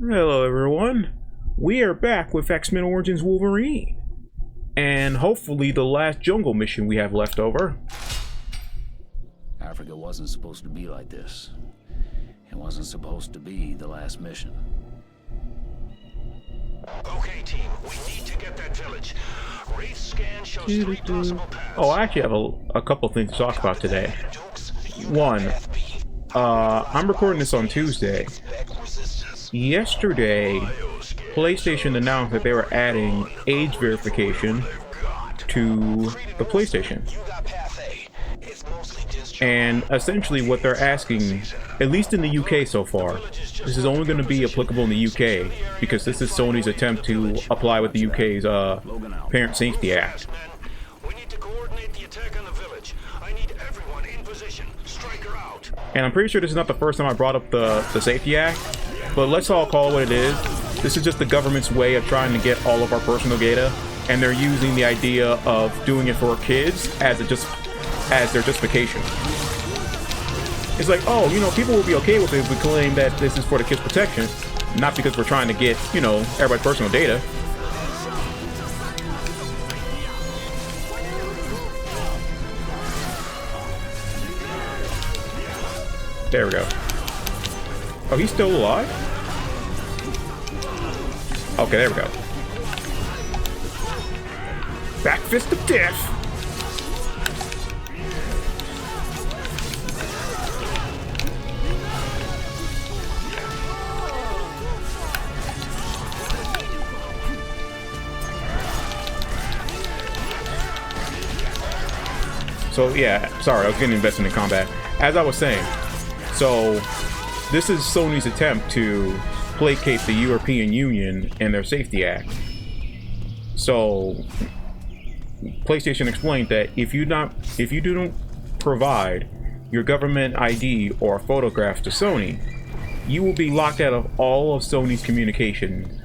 Hello everyone, we are back with X-Men Origins Wolverine, and hopefully the last jungle mission we have left over. Africa wasn't supposed to be like this. It wasn't supposed to be the last mission. Okay, team, we need to get that village. Wraith scan shows three possible paths. Oh, I actually have a couple things to talk about today. One, I'm recording this on Tuesday. Yesterday, PlayStation announced that they were adding age verification to the PlayStation. And essentially what they're asking, at least in the UK so far, this is only going to be applicable in the UK because this is Sony's attempt to apply with the UK's Parent Safety Act. And I'm pretty sure this is not the first time I brought up the Safety Act, but let's all call it what it is. This is just the government's way of trying to get all of our personal data, and they're using the idea of doing it for kids as their justification. It's like, oh, you know, people will be okay with it if we claim that this is for the kids' protection, not because we're trying to get, you know, everybody's personal data. There we go. Oh, he's still alive? Okay, there we go. Back fist of death! So yeah, sorry, I was getting invested in combat. As I was saying, so this is Sony's attempt to placate the European Union and their Safety Act. So PlayStation explained that if you don't provide your government ID or photographs to Sony, you will be locked out of all of Sony's communication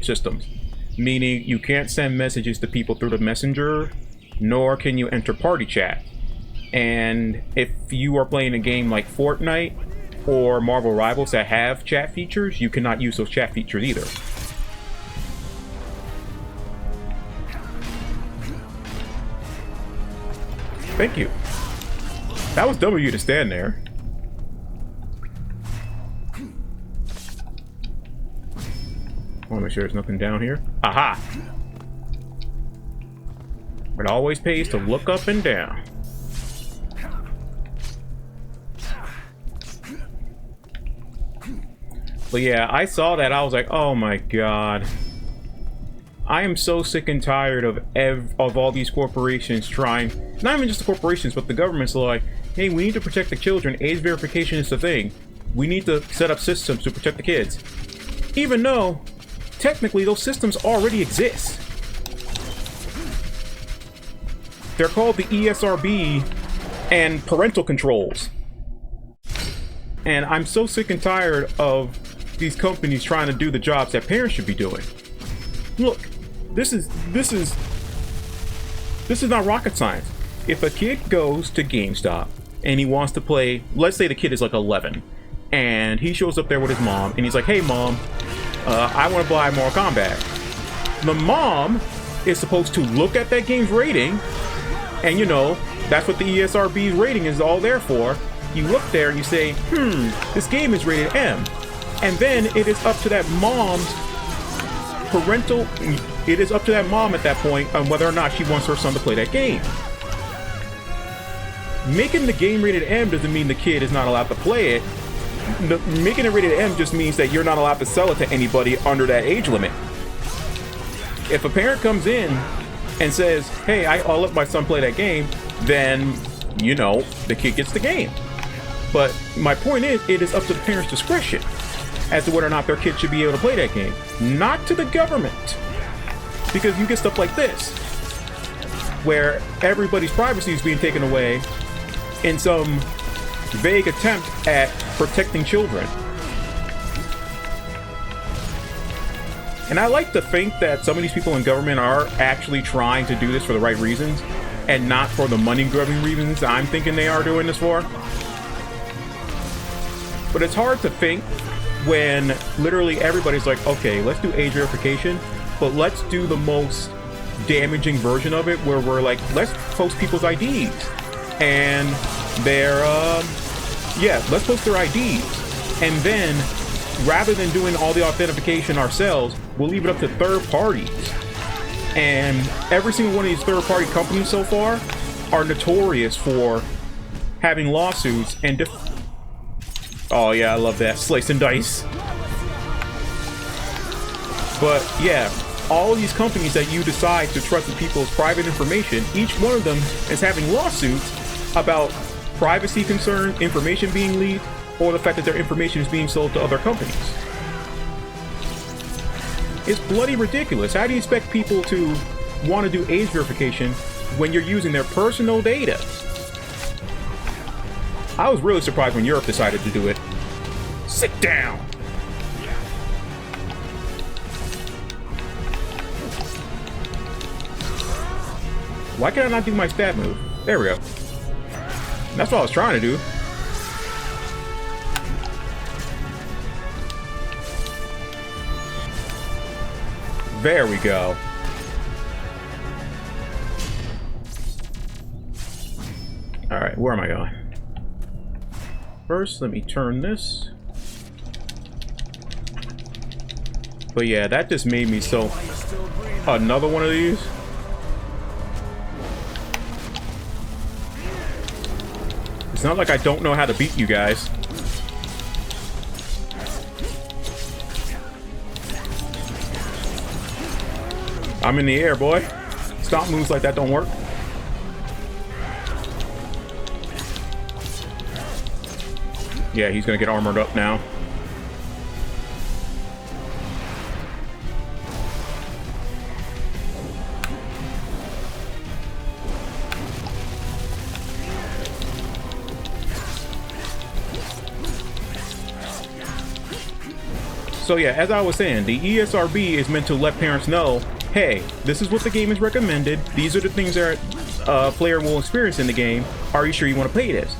systems. Meaning you can't send messages to people through the messenger, nor can you enter party chat. And if you are playing a game like Fortnite or Marvel Rivals that have chat features, you cannot use those chat features either. Thank you. That was dumb of you to stand there. I want to make sure there's nothing down here. Aha! It always pays to look up and down. But yeah, I saw that. I was like, oh my god. I am so sick and tired of all these corporations trying, not even just the corporations, but the government's like, hey, we need to protect the children. Age verification is the thing. We need to set up systems to protect the kids. Even though, technically, those systems already exist. They're called the ESRB and parental controls. And I'm so sick and tired of these companies trying to do the jobs that parents should be doing. Look, this is not rocket science. If a kid goes to GameStop and he wants to play, let's say the kid is like 11, and he shows up there with his mom, and he's like, hey mom, I want to buy Mortal Kombat. The mom is supposed to look at that game's rating, and you know, that's what the ESRB's rating is all there for. You look there and you say, this game is rated M. And then it is up to that mom's parental, it is up to that mom at that point on whether or not she wants her son to play that game. Making the game rated M doesn't mean the kid is not allowed to play it. Making it rated M just means that you're not allowed to sell it to anybody under that age limit. If a parent comes in and says, hey, I'll let my son play that game, then, you know, the kid gets the game. But my point is, it is up to the parents' discretion as to whether or not their kid should be able to play that game. Not to the government. Because you get stuff like this, where everybody's privacy is being taken away in some vague attempt at protecting children. And I like to think that some of these people in government are actually trying to do this for the right reasons, and not for the money-grubbing reasons I'm thinking they are doing this for. But it's hard to think when literally everybody's like, okay, let's do age verification, but let's do the most damaging version of it where we're like, let's post people's IDs and their yeah, let's post their IDs, and then rather than doing all the authentication ourselves, we'll leave it up to third parties. And every single one of these third party companies so far are notorious for having lawsuits and oh yeah, I love that, slice and dice. But yeah, all of these companies that you decide to trust with people's private information, each one of them is having lawsuits about privacy concerns, information being leaked, or the fact that their information is being sold to other companies. It's bloody ridiculous. How do you expect people to want to do age verification when you're using their personal data? I was really surprised when Europe decided to do it. Sit down! Why can I not do my stab move? There we go. That's what I was trying to do. There we go. Alright, where am I going? First, let me turn this. But yeah, that just made me so... Another one of these? It's not like I don't know how to beat you guys. I'm in the air, boy. Stomp moves like that don't work. Yeah, he's gonna get armored up now. So yeah, as I was saying, the ESRB is meant to let parents know, hey, this is what the game is recommended. These are the things that a player will experience in the game. Are you sure you want to play this?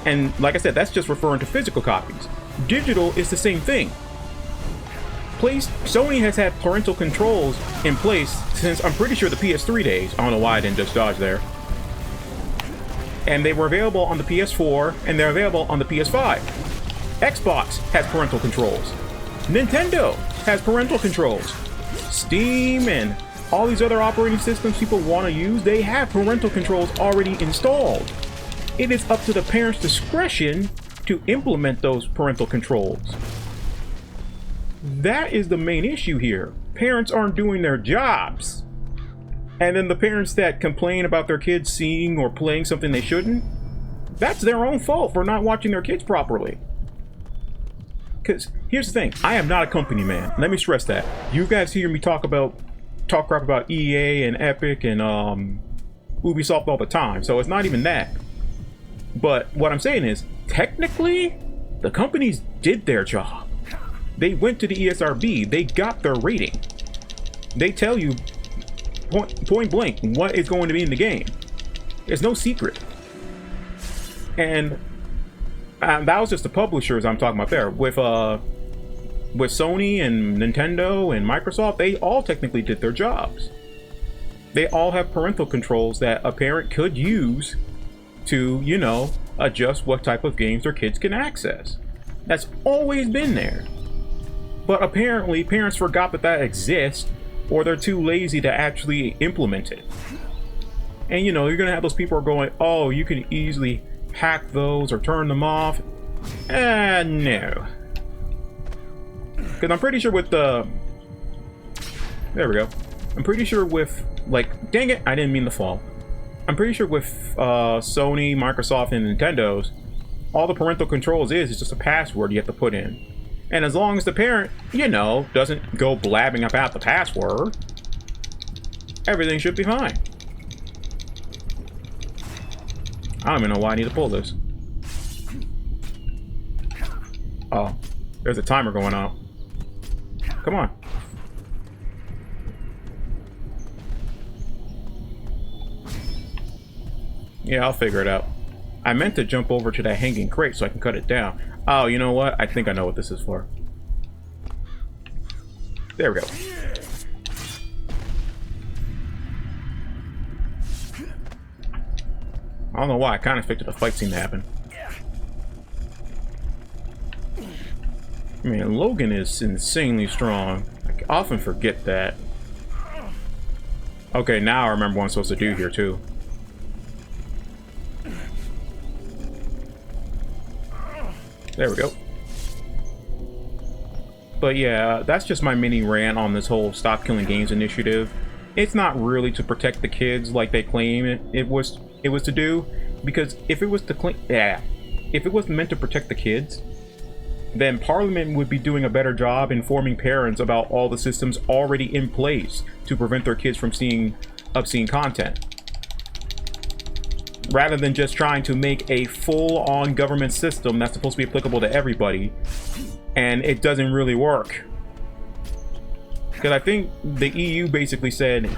And like I said, that's just referring to physical copies. Digital is the same thing. Sony has had parental controls in place since, I'm pretty sure, the PS3 days. I don't know why I didn't just dodge there. And they were available on the PS4, and they're available on the PS5. Xbox has parental controls. Nintendo has parental controls. Steam and all these other operating systems people want to use, they have parental controls already installed. It is up to the parents' discretion to implement those parental controls. That is the main issue here. Parents aren't doing their jobs. And then the parents that complain about their kids seeing or playing something they shouldn't, that's their own fault for not watching their kids properly. Because here's the thing, I am not a company man. Let me stress that. You guys hear me talk crap about EA and Epic and Ubisoft all the time, so it's not even that. But what I'm saying is, technically, the companies did their job. They went to the ESRB, they got their rating. They tell you point blank what is going to be in the game. There's no secret. And that was just the publishers I'm talking about there. With Sony and Nintendo and Microsoft, they all technically did their jobs. They all have parental controls that a parent could use to, you know, adjust what type of games their kids can access. That's always been there. But apparently parents forgot that exists, or they're too lazy to actually implement it. And you know, you're gonna have those people who are going, oh, you can easily hack those or turn them off. No. Because I'm pretty sure with the... There we go. I'm pretty sure with, like, dang it, I didn't mean to fall. I'm pretty sure with Sony, Microsoft, and Nintendo's, all the parental controls is just a password you have to put in. And as long as the parent, you know, doesn't go blabbing about the password, everything should be fine. I don't even know why I need to pull this. Oh, there's a timer going out. Come on. Yeah, I'll figure it out. I meant to jump over to that hanging crate so I can cut it down. Oh, you know what? I think I know what this is for. There we go. I don't know why. I kind of expected a fight scene to happen. I mean, Logan is insanely strong. I often forget that. Okay, now I remember what I'm supposed to do here, too. There we go. But yeah, that's just my mini rant on this whole Stop Killing Games initiative. It's not really to protect the kids like they claim it was to do, because if it was meant to protect the kids, then Parliament would be doing a better job informing parents about all the systems already in place to prevent their kids from seeing obscene content, rather than just trying to make a full-on government system that's supposed to be applicable to everybody, and it doesn't really work. Because I think the EU basically said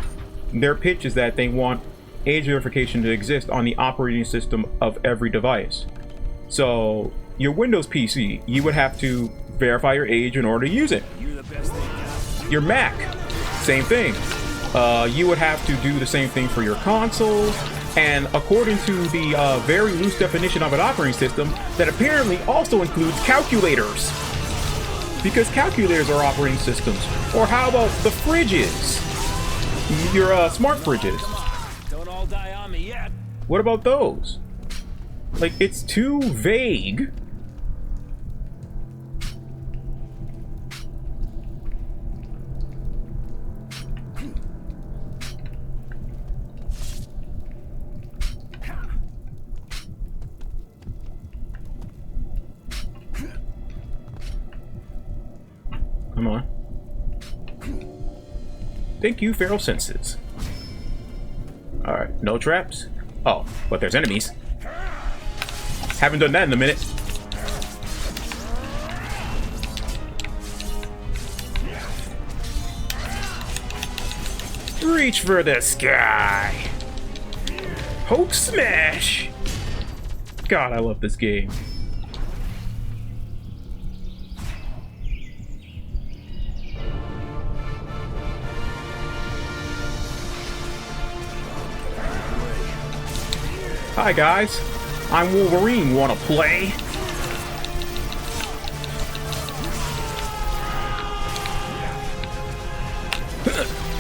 their pitch is that they want age verification to exist on the operating system of every device. So your Windows PC, you would have to verify your age in order to use it. Your Mac, same thing. You would have to do the same thing for your consoles. And according to the very loose definition of an operating system, that apparently also includes calculators. Because calculators are operating systems. Or how about the fridges? Your smart fridges. Don't all die on me yet. What about those? Like, it's too vague. Come on. Thank you, Feral Senses. Alright, no traps. Oh, but there's enemies. Haven't done that in a minute. Reach for the sky. Hulk smash. God, I love this game. Hi guys, I'm Wolverine. Wanna play?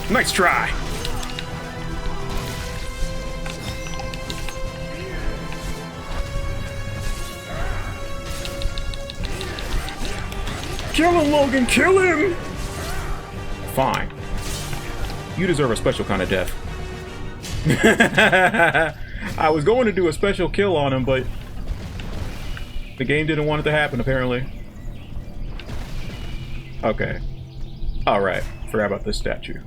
Nice try. Kill him, Logan, kill him! Fine. You deserve a special kind of death. I was going to do a special kill on him, but the game didn't want it to happen, apparently. Okay. Alright, forgot about this statue.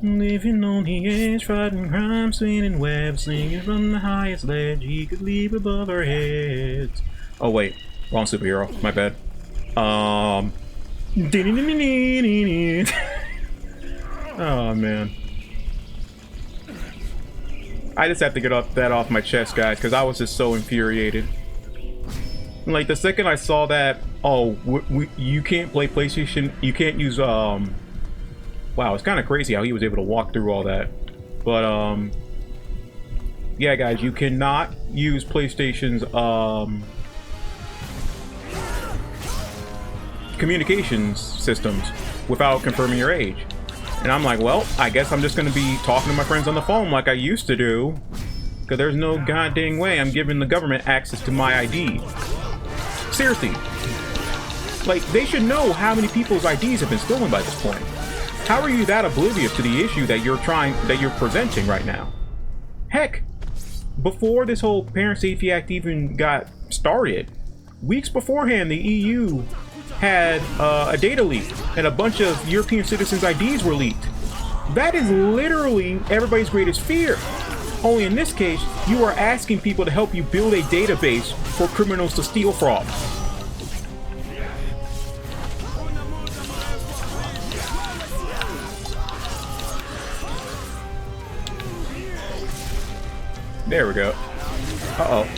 Living on the edge, fighting crime, spinning webs, slinging from the highest ledge he could leap above our heads. Oh wait, wrong superhero, my bad. Oh man. I just have to get that off my chest, guys, because I was just so infuriated. Like, the second I saw that, oh, you can't play PlayStation, you can't use, wow, it's kind of crazy how he was able to walk through all that. But, yeah, guys, you cannot use PlayStation's, communications systems without confirming your age. And I'm like, well, I guess I'm just going to be talking to my friends on the phone like I used to do. Because there's no goddamn way I'm giving the government access to my ID. Seriously. Like, they should know how many people's IDs have been stolen by this point. How are you that oblivious to the issue that you're presenting right now? Heck, before this whole Parent Safety Act even got started, weeks beforehand, the EU had a data leak, and a bunch of European citizens' IDs were leaked. That is literally everybody's greatest fear. Only in this case, you are asking people to help you build a database for criminals to steal from. There we go. Uh-oh.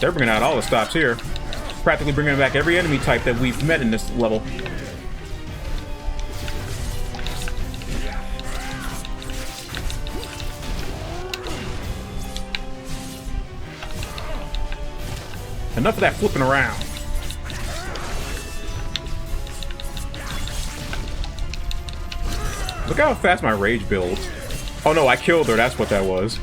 They're bringing out all the stops here. Practically bringing back every enemy type that we've met in this level. Enough of that flipping around. Look how fast my rage builds. Oh no, I killed her. That's what that was.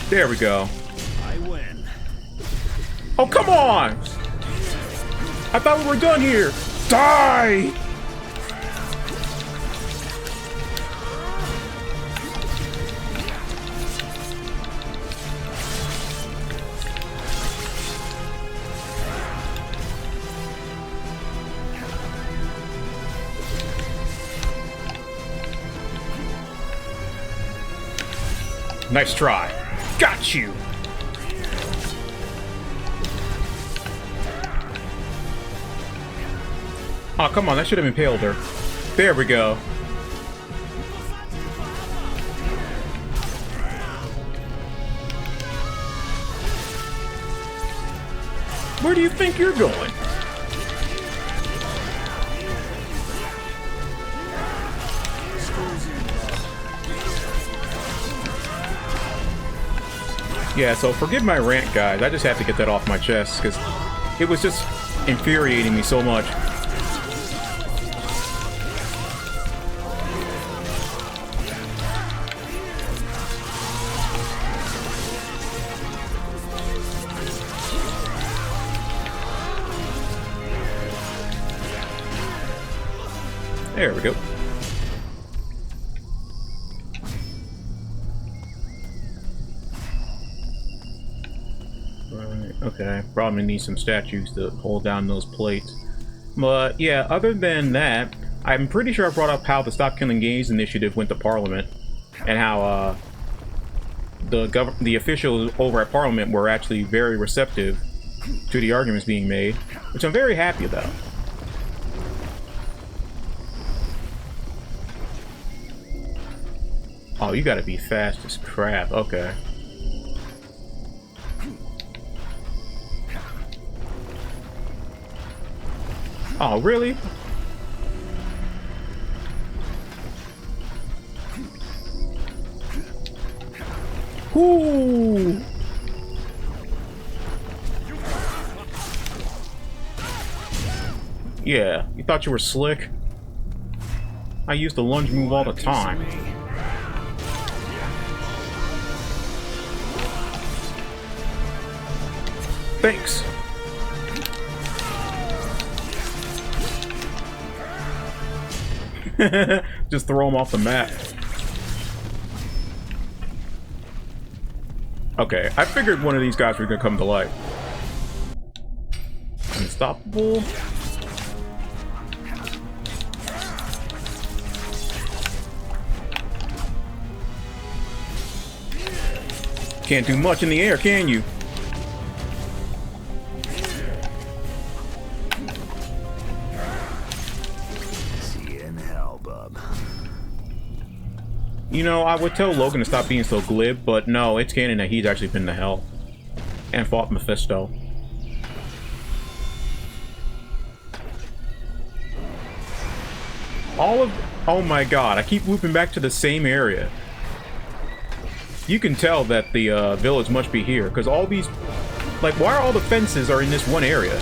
There we go. I win. Oh, come on! I thought we were done here. Die! Nice try. Got you! Oh, come on, that should have impaled her. There we go. Where do you think you're going? Yeah, so forgive my rant, guys. I just have to get that off my chest, because it was just infuriating me so much. There we go. Okay, probably need some statues to hold down those plates. But yeah, other than that, I'm pretty sure I brought up how the Stop Killing Games initiative went to Parliament, and how the officials over at Parliament were actually very receptive to the arguments being made, which I'm very happy about. Oh, you gotta be fast as crap. Okay. Oh, really? Ooh. Yeah, you thought you were slick? I use the lunge move all the time. Thanks. Just throw him off the map. Okay, I figured one of these guys were gonna come to life. Unstoppable. Can't do much in the air, can you? You know, I would tell Logan to stop being so glib, but no, it's canon that he's actually been to hell. And fought Mephisto. Oh my god, I keep looping back to the same area. You can tell that the village must be here, because all these... Like, why are all the fences are in this one area?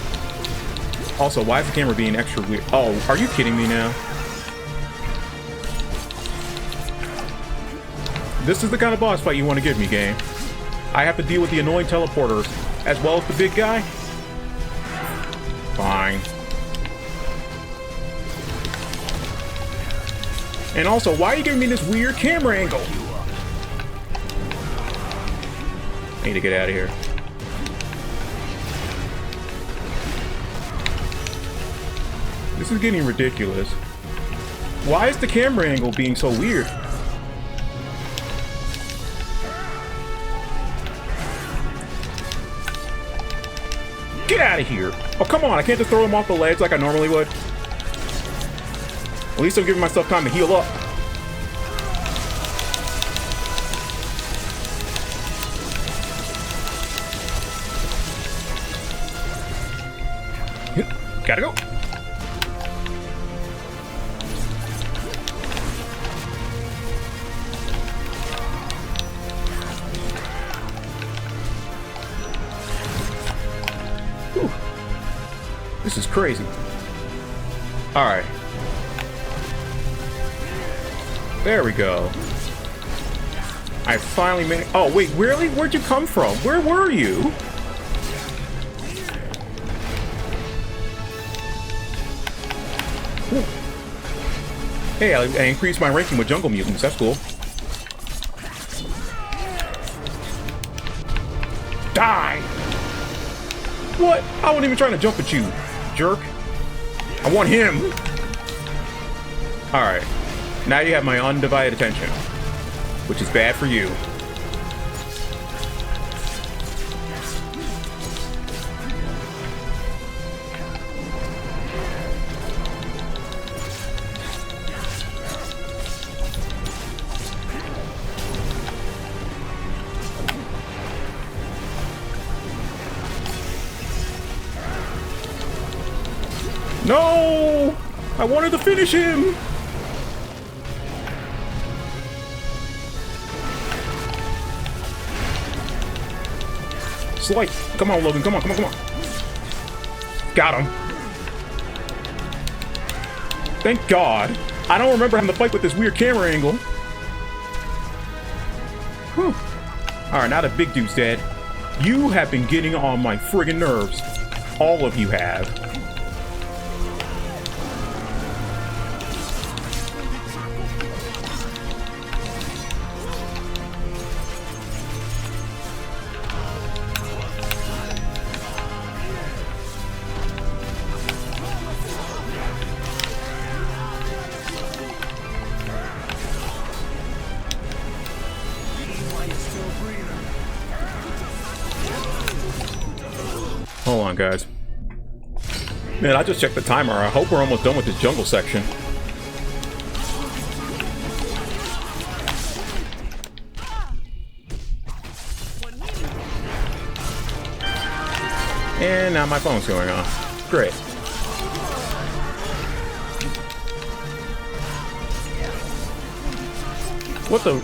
Also, why is the camera being extra weird? Oh, are you kidding me now? This is the kind of boss fight you want to give me, game. I have to deal with the annoying teleporters, as well as the big guy? Fine. And also, why are you giving me this weird camera angle? I need to get out of here. This is getting ridiculous. Why is the camera angle being so weird? Get out of here. Oh, come on. I can't just throw him off the ledge like I normally would. At least I'm giving myself time to heal up. Gotta go. Whew. This is crazy. All right. There we go. I finally made it. Oh, wait, really? Where'd you come from? Where were you? Hey, I increased my ranking with jungle mutants. That's cool. Die! What? I wasn't even trying to jump at you, jerk. I want him. Alright. Now you have my undivided attention. Which is bad for you. No! I wanted to finish him! Slight. Come on, Logan. Come on, come on, come on. Got him. Thank God. I don't remember having to fight with this weird camera angle. Whew. Alright, now the big dude's dead. You have been getting on my friggin' nerves. All of you have. Hold on, guys. Man, I just checked the timer. I hope we're almost done with this jungle section. And now my phone's going off. Great. What the?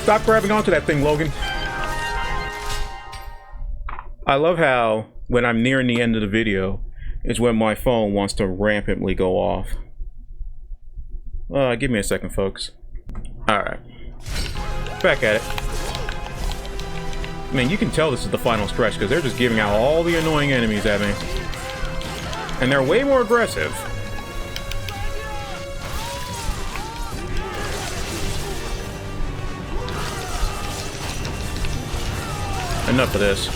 Stop grabbing onto that thing, Logan. I love how when I'm nearing the end of the video is when my phone wants to rampantly go off. Give me a second, folks. Alright. Back at it. I mean, you can tell this is the final stretch because they're just giving out all the annoying enemies at me. And they're way more aggressive. Enough of this.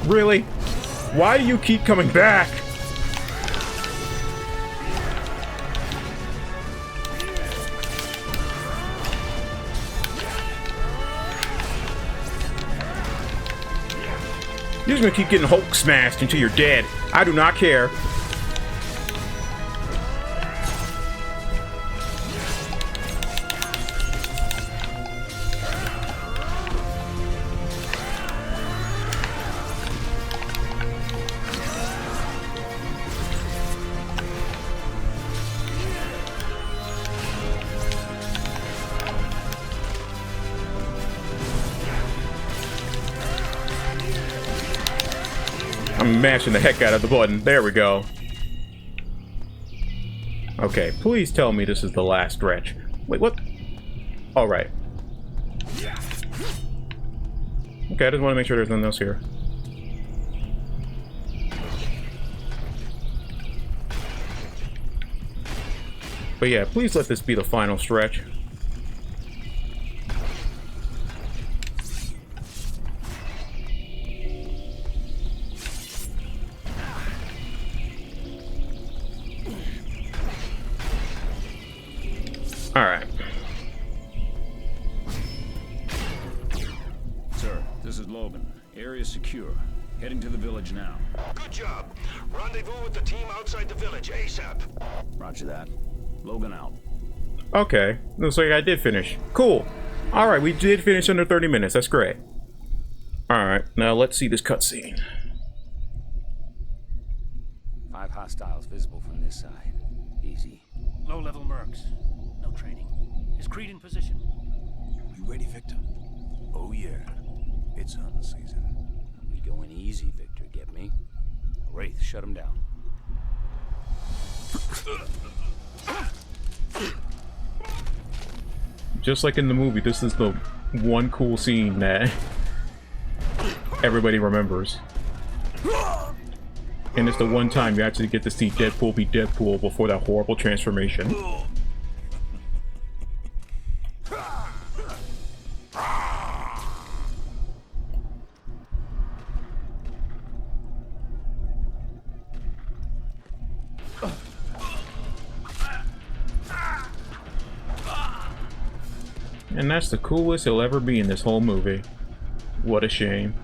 Really? Why do you keep coming back? You're just gonna keep getting Hulk smashed until you're dead. I do not care. I'm mashing the heck out of the button. There we go. Okay, please tell me this is the last stretch. Wait, what? Alright. Okay, I just want to make sure there's nothing else here. But yeah, please let this be the final stretch. Alright. secure. Heading to the village now. Good job. Rendezvous with the team outside the village ASAP. Roger that. Logan out. Okay, looks like I did finish. Cool. All right, we did finish under 30 minutes. That's great. All right, now let's see this cutscene. 5 hostiles visible from this side. Easy. Low-level mercs. No training. Is Creed in position? You ready, Victor? Oh yeah. It's hunting season. We going easy, Victor, get me? Wraith, shut him down. Just like in the movie, this is the one cool scene that everybody remembers. And it's the one time you actually get to see Deadpool be Deadpool before that horrible transformation. And that's the coolest he'll ever be in this whole movie. What a shame.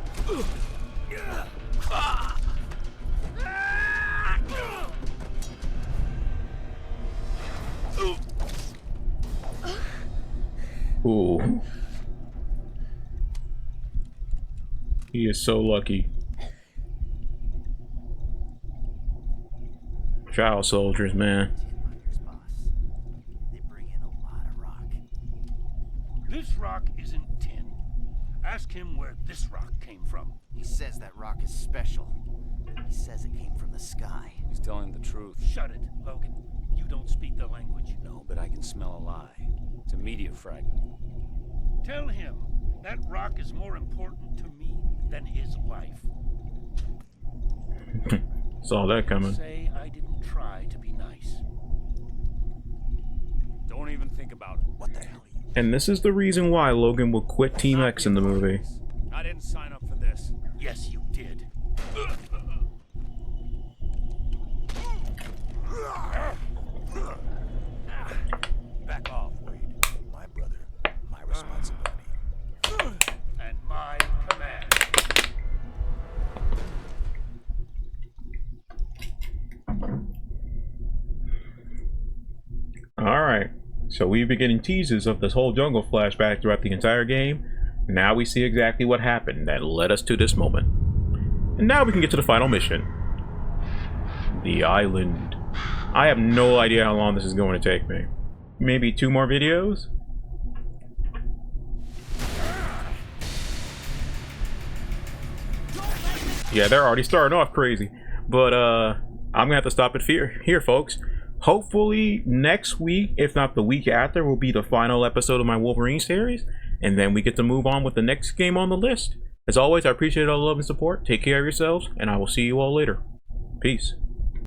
Ooh. He is so lucky. Child soldiers, man. This rock isn't tin. Ask him where this rock came from. He says that rock is special. He says it came from the sky. He's telling the truth. Shut it, Logan. You don't speak the language. No, but I can smell a lie. It's a meteor fragment. Tell him that rock is more important to me than his life. Saw that coming. Say I didn't try to be nice. Don't even think about it. What the hell are you? And this is the reason why Logan will quit Team X in the movie. I didn't sign up for this. Yes, you did. Back off, Wade. My brother. My responsibility. And my command. Alright, so we've been getting teases of this whole jungle flashback throughout the entire game. Now we see exactly what happened that led us to this moment. And now we can get to the final mission. The island. I have no idea how long this is going to take me. Maybe 2 more videos? Yeah, they're already starting off crazy. But I'm gonna have to stop it here, folks. Hopefully next week, if not the week after, will be the final episode of my Wolverine series. And then we get to move on with the next game on the list. As always, I appreciate all the love and support. Take care of yourselves, and I will see you all later. Peace.